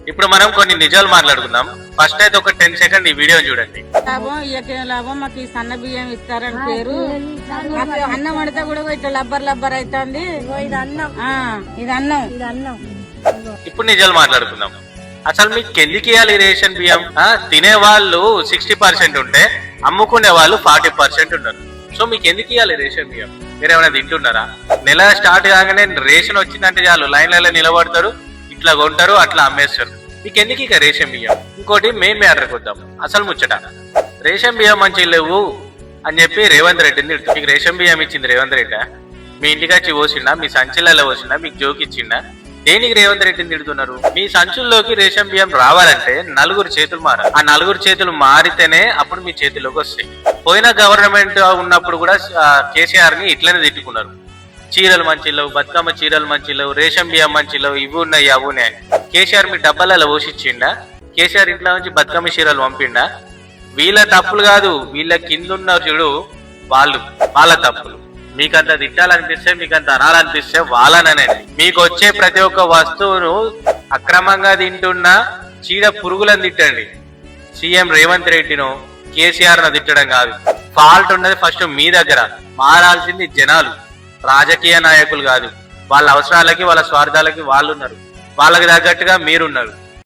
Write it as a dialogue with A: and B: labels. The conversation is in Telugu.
A: ఇప్పుడు మనం కొన్ని నిజాలు మాట్లాడుకుందాం. ఫస్ట్ అయితే ఒక 10 సెకండ్ ఈ వీడియో చూడండి.
B: లాభం ఇయ్యకే లాభం, మాకు ఈ సన్న బియ్యం ఇస్తారని పేరు. మాకు అన్నం వండితే కూడా ఇట్లా లబ్బర్ అవుతుంది. ఇది అన్నం.
A: ఇప్పుడు నిజాలు మాట్లాడుకుందాం. అసలు మీకు ఎందుకు ఇవ్వాలి రేషన్ బియ్యం? తినే వాళ్ళు 60% ఉంటే అమ్ముకునే వాళ్ళు 40% ఉన్నారు. సో మీకు ఎందుకు ఇవ్వాలి రేషన్ బియ్యం? మీరేమైనా తింటున్నారా? నెల స్టార్ట్ కాగానే రేషన్ వచ్చిందంటే చాలు లైన్లలో నిలబడతారు, ఇట్లా కొంటారు, అట్లా అమ్మేస్తారు. మీకు ఎందుకు ఇక రేషన్ బియ్యం? ఇంకోటి మెయిన్ మ్యాటర్కి వద్దాం. అసలు ముచ్చట, రేషన్ బియ్యం మంచి లేవు అని చెప్పి రేవంత్ రెడ్డిని తిడుతుంది. మీకు రేషన్ బియ్యం ఇచ్చింది రేవంత్ రెడ్డి? మీ ఇంటికి వచ్చి పోసిండా? మీ సంచులలో పోసిండా? మీకు జోకి ఇచ్చిండా? దేనికి రేవంత్ రెడ్డిని తిడుతున్నారు? మీ సంచుల్లోకి రేషన్ బియ్యం రావాలంటే 4 చేతులు మారాలి. ఆ 4 చేతులు మారితేనే అప్పుడు మీ చేతిలోకి వస్తాయి. పోయిన గవర్నమెంట్ ఉన్నప్పుడు కూడా కేసీఆర్ ని ఇట్లనే తిట్టుకున్నారు. చీరలు మంచి లేవు, బతుకమ్మ చీరలు మంచి లేవు, రేషన్ బియ్యం మంచి లేవు, ఇవి ఉన్నాయి అవి ఉన్నాయి. కేసీఆర్ మీ డబ్బాలలో పోషించిండా? కేసీఆర్ ఇంట్లో నుంచి బతుకమ్మ చీరలు పంపిండా? వీళ్ళ తప్పులు కాదు, వీళ్ళ కింద ఉన్నారు చూడు వాళ్ళ తప్పులు. మీకంత తిట్టాలనిపిస్తే, మీకంత అనాలనిపిస్తే వాళ్ళనండి. మీకు వచ్చే ప్రతి ఒక్క వస్తువును అక్రమంగా తింటున్న చీడ పురుగులను తిట్టండి. సీఎం రేవంత్ రెడ్డిను, కేసీఆర్ ను తిట్టడం కాదు. ఫాల్ట్ ఉన్నది ఫస్ట్ మీ దగ్గర. మారాల్సింది జనాలు, రాజకీయ నాయకులు కాదు. వాళ్ళ అవసరాలకి వాళ్ళ స్వార్థాలకి వాళ్ళు ఉన్నారు, వాళ్ళకి తగ్గట్టుగా మీరున్నారు.